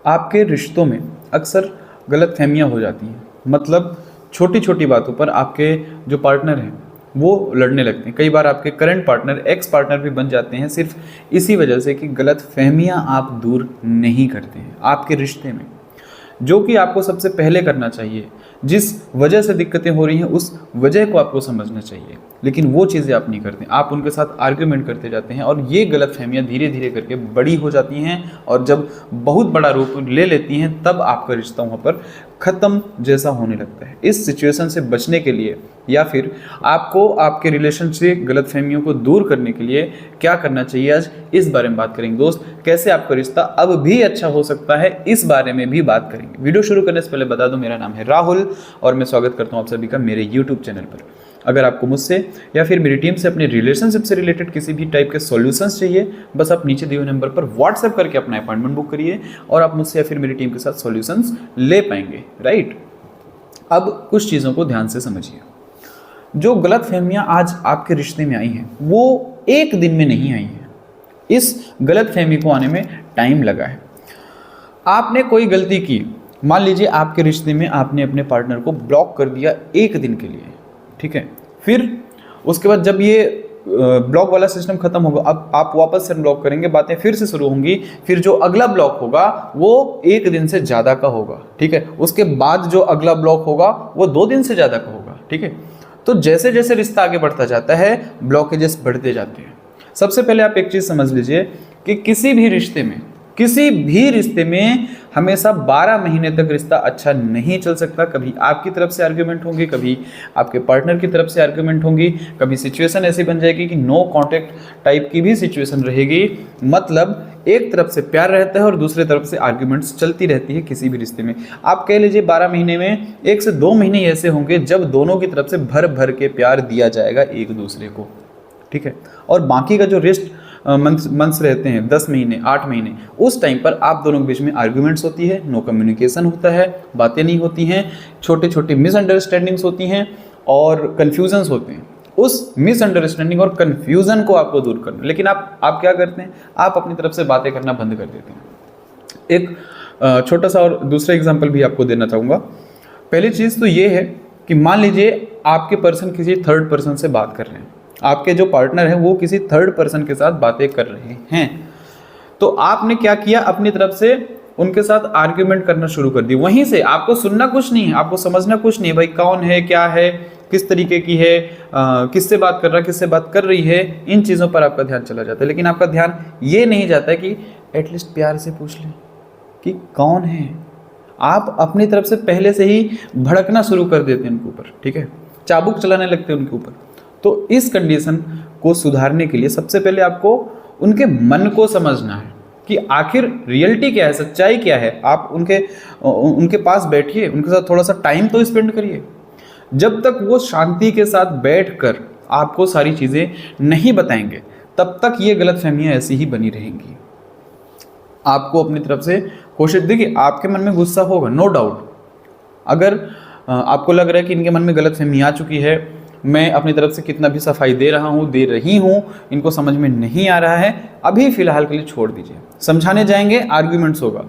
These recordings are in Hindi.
आपके रिश्तों में अक्सर गलतफहमियां हो जाती हैं। मतलब छोटी छोटी बातों पर आपके जो पार्टनर हैं वो लड़ने लगते हैं। कई बार आपके करंट पार्टनर एक्स पार्टनर भी बन जाते हैं सिर्फ इसी वजह से कि गलतफहमियां आप दूर नहीं करते हैं आपके रिश्ते में, जो कि आपको सबसे पहले करना चाहिए। जिस वजह से दिक्कतें हो रही हैं उस वजह को आपको समझना चाहिए, लेकिन वो चीज़ें आप नहीं करते। आप उनके साथ आर्ग्यूमेंट करते जाते हैं और ये गलतफहमियां धीरे धीरे करके बड़ी हो जाती हैं और जब बहुत बड़ा रूप ले लेती हैं तब आपका रिश्ता वहाँ पर ख़त्म जैसा होने लगता है। इस सिचुएशन से बचने के लिए या फिर आपको आपके रिलेशन से गलतफहमियों को दूर करने के लिए क्या करना चाहिए, आज इस बारे में बात करेंगे दोस्त। कैसे आपका रिश्ता अब भी अच्छा हो सकता है इस बारे में भी बात करेंगे। वीडियो शुरू करने से पहले बता दूं, मेरा नाम है राहुल और मैं स्वागत करता हूं आप सभी का मेरे यूट्यूब चैनल पर। अगर आपको मुझसे या फिर मेरी टीम से अपने रिलेशनशिप से रिलेटेड किसी भी टाइप के सॉल्यूशंस चाहिए, बस आप नीचे दिए हुए नंबर पर व्हाट्सएप करके अपना अपॉइंटमेंट बुक करिए और आप मुझसे या फिर मेरी टीम के साथ सॉल्यूशंस ले पाएंगे, राइट। अब कुछ चीज़ों को ध्यान से समझिए। जो गलतफहमियां आज आपके रिश्ते में आई हैं वो एक दिन में नहीं आई हैं। इस गलतफहमी को आने में टाइम लगा है। आपने कोई गलती की, मान लीजिए आपके रिश्ते में आपने अपने पार्टनर को ब्लॉक कर दिया एक दिन के लिए, ठीक है। फिर उसके बाद जब ये ब्लॉक वाला सिस्टम खत्म होगा, अब आप वापस से ब्लॉक करेंगे, बातें फिर से शुरू होंगी। फिर जो अगला ब्लॉक होगा वो एक दिन से ज़्यादा का होगा, ठीक है। उसके बाद जो अगला ब्लॉक होगा वो 2 दिन से ज़्यादा का होगा, ठीक है। तो जैसे जैसे रिश्ता आगे बढ़ता जाता है ब्लॉकेजेस बढ़ते जाते हैं। सबसे पहले आप एक चीज़ समझ लीजिए कि किसी भी रिश्ते में हमेशा 12 महीने तक रिश्ता अच्छा नहीं चल सकता। कभी आपकी तरफ से आर्ग्यूमेंट होंगे, कभी आपके पार्टनर की तरफ से आर्ग्यूमेंट होंगी, कभी सिचुएशन ऐसी बन जाएगी कि नो कांटेक्ट टाइप की भी सिचुएशन रहेगी। मतलब एक तरफ से प्यार रहता है और दूसरे तरफ से आर्ग्यूमेंट्स चलती रहती है किसी भी रिश्ते में। आप कह लीजिए 12 महीने में 1 से 2 महीने ऐसे होंगे जब दोनों की तरफ से भर भर के प्यार दिया जाएगा एक दूसरे को, ठीक है। और बाकी का जो रेस्ट मंथ्स रहते हैं, 10 महीने 8 महीने, उस टाइम पर आप दोनों के बीच में आर्ग्यूमेंट्स होती है, नो कम्युनिकेशन होता है, बातें नहीं होती हैं, छोटे छोटे मिसअंडरस्टैंडिंग्स होती हैं और कन्फ्यूजन्स होते हैं। उस मिसअंडरस्टैंडिंग और कन्फ्यूज़न को आपको दूर करना। लेकिन आप क्या करते हैं, आप अपनी तरफ से बातें करना बंद कर देते हैं। एक छोटा सा और दूसरा एग्जाम्पल भी आपको देना चाहूँगा। पहली चीज़ तो ये है कि मान लीजिए आपके पर्सन किसी थर्ड पर्सन से बात कर रहे हैं, आपके जो पार्टनर है वो किसी थर्ड पर्सन के साथ बातें कर रहे हैं, तो आपने क्या किया, अपनी तरफ से उनके साथ आर्ग्यूमेंट करना शुरू कर दी। वहीं से आपको सुनना कुछ नहीं है, आपको समझना कुछ नहीं है, भाई कौन है, क्या है, किस तरीके की है, किससे बात कर रहा है, किससे बात कर रही है, इन चीज़ों पर आपका ध्यान चला जाता है। लेकिन आपका ध्यान ये नहीं जाता है कि एटलीस्ट प्यार से पूछ लें कि कौन है। आप अपनी तरफ से पहले से ही भड़कना शुरू कर देते हैं उनके ऊपर, ठीक है, चाबुक चलाने लगते हैं उनके ऊपर। तो इस कंडीशन को सुधारने के लिए सबसे पहले आपको उनके मन को समझना है कि आखिर रियलिटी क्या है, सच्चाई क्या है। आप उनके पास बैठिए, उनके साथ थोड़ा सा टाइम तो स्पेंड करिए। जब तक वो शांति के साथ बैठकर आपको सारी चीज़ें नहीं बताएंगे तब तक ये गलतफहमियां ऐसी ही बनी रहेंगी। आपको अपनी तरफ से कोशिश, देखिए आपके मन में गुस्सा होगा, नो डाउट। अगर आपको लग रहा है कि इनके मन में गलतफहमी आ चुकी है, मैं अपनी तरफ से कितना भी सफाई दे रही हूँ, इनको समझ में नहीं आ रहा है, अभी फ़िलहाल के लिए छोड़ दीजिए। समझाने जाएंगे, आर्ग्यूमेंट्स होगा,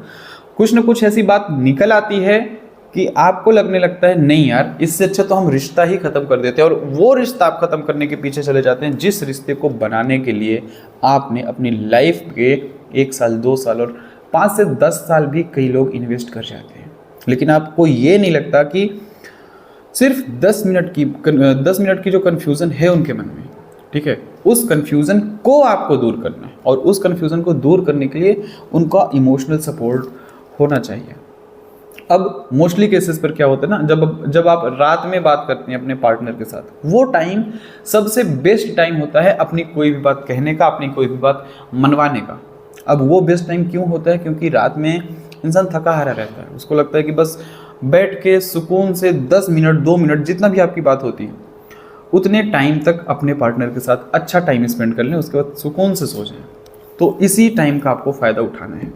कुछ ना कुछ ऐसी बात निकल आती है कि आपको लगने लगता है नहीं यार, इससे अच्छा तो हम रिश्ता ही ख़त्म कर देते हैं। और वो रिश्ता आप ख़त्म करने के पीछे चले जाते हैं जिस रिश्ते को बनाने के लिए आपने अपनी लाइफ के 1 साल 2 साल और 5 से 10 साल भी कई लोग इन्वेस्ट कर जाते हैं। लेकिन आपको ये नहीं लगता कि सिर्फ 10 मिनट की जो कन्फ्यूज़न है उनके मन में, ठीक है, उस कन्फ्यूज़न को आपको दूर करना है। और उस कन्फ्यूज़न को दूर करने के लिए उनका इमोशनल सपोर्ट होना चाहिए। अब मोस्टली केसेस पर क्या होता है ना, जब आप रात में बात करते हैं अपने पार्टनर के साथ, वो टाइम सबसे बेस्ट टाइम होता है अपनी कोई भी बात कहने का, अपनी कोई भी बात मनवाने का। अब वो बेस्ट टाइम क्यों होता है, क्योंकि रात में इंसान थका हारा रहता है, उसको लगता है कि बस बैठ के सुकून से 10 मिनट 2 मिनट जितना भी आपकी बात होती है उतने टाइम तक अपने पार्टनर के साथ अच्छा टाइम स्पेंड कर लें, उसके बाद सुकून से सो जाएं। तो इसी टाइम का आपको फ़ायदा उठाना है।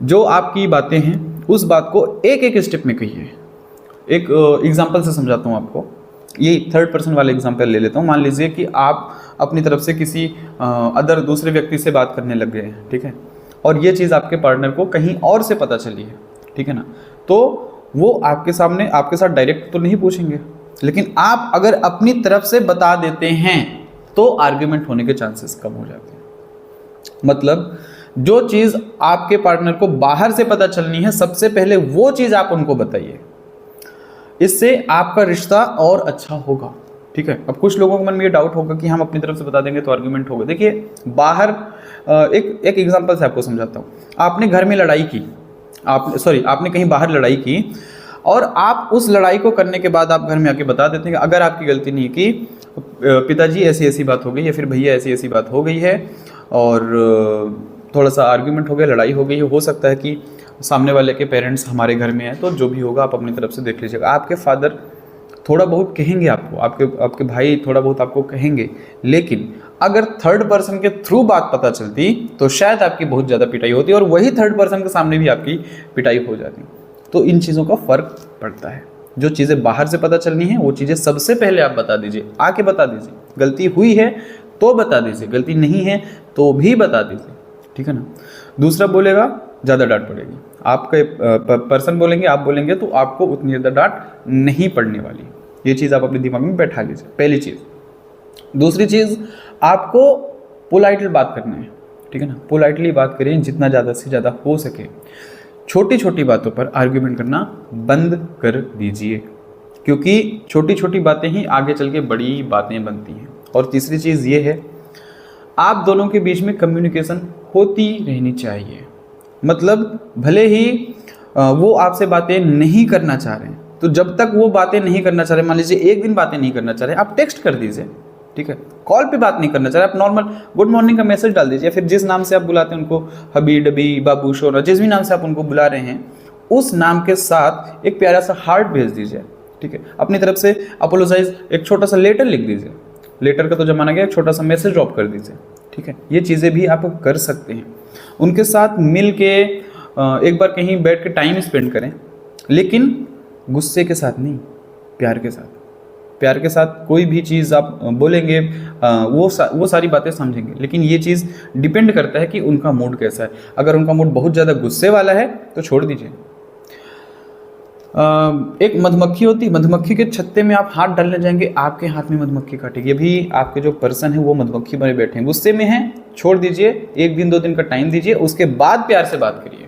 जो आपकी बातें हैं उस बात को एक एक स्टेप में कहिए। एक एग्जांपल से समझाता हूँ आपको। ये थर्ड पर्सन वाला एग्जांपल ले लेता हूँ। मान लीजिए कि आप अपनी तरफ से किसी दूसरे व्यक्ति से बात करने लग गए हैं, ठीक है। और ये चीज़ आपके पार्टनर को कहीं और से पता चली है, ठीक है ना, तो वो आपके सामने आपके साथ डायरेक्ट तो नहीं पूछेंगे, लेकिन आप अगर अपनी तरफ से बता देते हैं तो आर्ग्यूमेंट होने के चांसेस कम हो जाते हैं। मतलब जो चीज़ आपके पार्टनर को बाहर से पता चलनी है, सबसे पहले वो चीज़ आप उनको बताइए, इससे आपका रिश्ता और अच्छा होगा, ठीक है। अब कुछ लोगों के मन में ये डाउट होगा कि हम अपनी तरफ से बता देंगे तो आर्ग्यूमेंट होगा। देखिए बाहर एक एग्जांपल से आपको समझाता हूँ। आपने घर में लड़ाई की, आपने कहीं बाहर लड़ाई की और आप उस लड़ाई को करने के बाद आप घर में आके बता देते हैं कि अगर आपकी गलती नहीं कि पिताजी ऐसी ऐसी बात हो गई, या फिर भैया ऐसी ऐसी बात हो गई है और थोड़ा सा आर्ग्यूमेंट हो गया, लड़ाई हो गई है, हो सकता है कि सामने वाले के पेरेंट्स हमारे घर में हैं, तो जो भी होगा आप अपनी तरफ से देख लीजिएगा। आपके फादर थोड़ा बहुत कहेंगे आपको, आपके भाई थोड़ा बहुत आपको कहेंगे, लेकिन अगर थर्ड पर्सन के थ्रू बात पता चलती तो शायद आपकी बहुत ज़्यादा पिटाई होती और वही थर्ड पर्सन के सामने भी आपकी पिटाई हो जाती। तो इन चीज़ों का फ़र्क पड़ता है। जो चीज़ें बाहर से पता चलनी है वो चीज़ें सबसे पहले आप बता दीजिए, आके बता दीजिए। गलती हुई है तो बता दीजिए, गलती नहीं है तो भी बता दीजिए, ठीक है ना। दूसरा बोलेगा ज़्यादा डांट पड़ेगी, आपके पर्सन बोलेंगे, आप बोलेंगे तो आपको उतनी ज़्यादा डांट नहीं पड़ने वाली। ये चीज़ आप अपने दिमाग में बैठा लीजिए, पहली चीज़। दूसरी चीज़, आपको पोलाइटली बात करना है, ठीक है ना। पोलाइटली बात करें, जितना ज़्यादा से ज़्यादा हो सके। छोटी छोटी बातों पर आर्ग्यूमेंट करना बंद कर दीजिए, क्योंकि छोटी छोटी बातें ही आगे चल के बड़ी बातें बनती हैं। और तीसरी चीज़ ये है, आप दोनों के बीच में कम्युनिकेशन होती रहनी चाहिए। मतलब भले ही वो आपसे बातें नहीं करना चाह रहे हैं, तो जब तक वो बातें नहीं करना चाह रहे, मान लीजिए एक दिन बातें नहीं करना चाह रहे, आप टेक्स्ट कर दीजिए, ठीक है। कॉल पे बात नहीं करना चाह रहे, आप नॉर्मल गुड मॉर्निंग का मैसेज डाल दीजिए, फिर जिस नाम से आप बुलाते हैं उनको, हबी डबी बाबू शोना, जिस भी नाम से आप उनको बुला रहे हैं, उस नाम के साथ एक प्यारा सा हार्ट भेज दीजिए, ठीक है। अपनी तरफ से अपोलोजाइज, एक छोटा सा लेटर लिख दीजिए, लेटर का तो जमाना गया, एक छोटा सा मैसेज ड्रॉप कर दीजिए, ठीक है। ये चीज़ें भी आप कर सकते हैं। उनके साथ मिल के एक बार कहीं बैठ के टाइम स्पेंड करें, लेकिन गुस्से के साथ नहीं, प्यार के साथ। प्यार के साथ कोई भी चीज़ आप बोलेंगे वो सारी बातें समझेंगे, लेकिन ये चीज़ डिपेंड करता है कि उनका मूड कैसा है। अगर उनका मूड बहुत ज़्यादा गुस्से वाला है तो छोड़ दीजिए। एक मधुमक्खी होती है, मधुमक्खी के छत्ते में आप हाथ डालने जाएंगे, आपके हाथ में मधुमक्खी काटेगी। अभी आपके जो पर्सन है वो मधुमक्खी बने बैठे हैं, गुस्से में हैं, छोड़ दीजिए, 1 दिन 2 दिन का टाइम दीजिए, उसके बाद प्यार से बात करिए।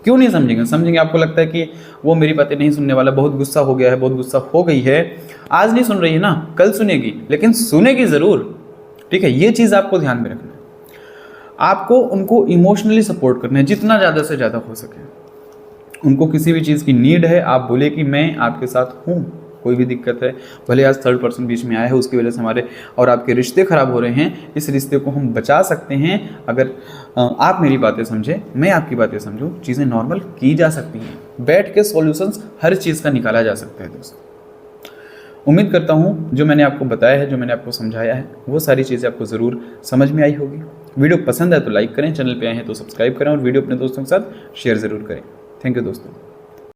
क्यों नहीं समझेंगे? समझेंगे, आपको लगता है कि वो मेरी बातें नहीं सुनने वाला, बहुत गुस्सा हो गया है, बहुत गुस्सा हो गई है, आज नहीं सुन रही है ना, कल सुनेगी, लेकिन सुनेगी ज़रूर, ठीक है। ये चीज़ आपको ध्यान में रखना है। आपको उनको इमोशनली सपोर्ट करना है जितना ज़्यादा से ज़्यादा हो सके। उनको किसी भी चीज़ की नीड है, आप बोले कि मैं आपके साथ हूँ, कोई भी दिक्कत है, भले आज थर्ड पर्सन बीच में आया है, उसकी वजह से हमारे और आपके रिश्ते ख़राब हो रहे हैं, इस रिश्ते को हम बचा सकते हैं अगर आप मेरी बातें समझें, मैं आपकी बातें समझूं, चीज़ें नॉर्मल की जा सकती हैं। बैठ के सॉल्यूशंस हर चीज़ का निकाला जा सकता है दोस्तों। उम्मीद करता हूँ जो मैंने आपको बताया है, जो मैंने आपको समझाया है, वो सारी चीज़ें आपको ज़रूर समझ में आई होगी। वीडियो पसंद आए तो लाइक करें, चैनल पे आए हैं तो सब्सक्राइब करें और वीडियो अपने दोस्तों के साथ शेयर ज़रूर करें। थैंक यू दोस्तों।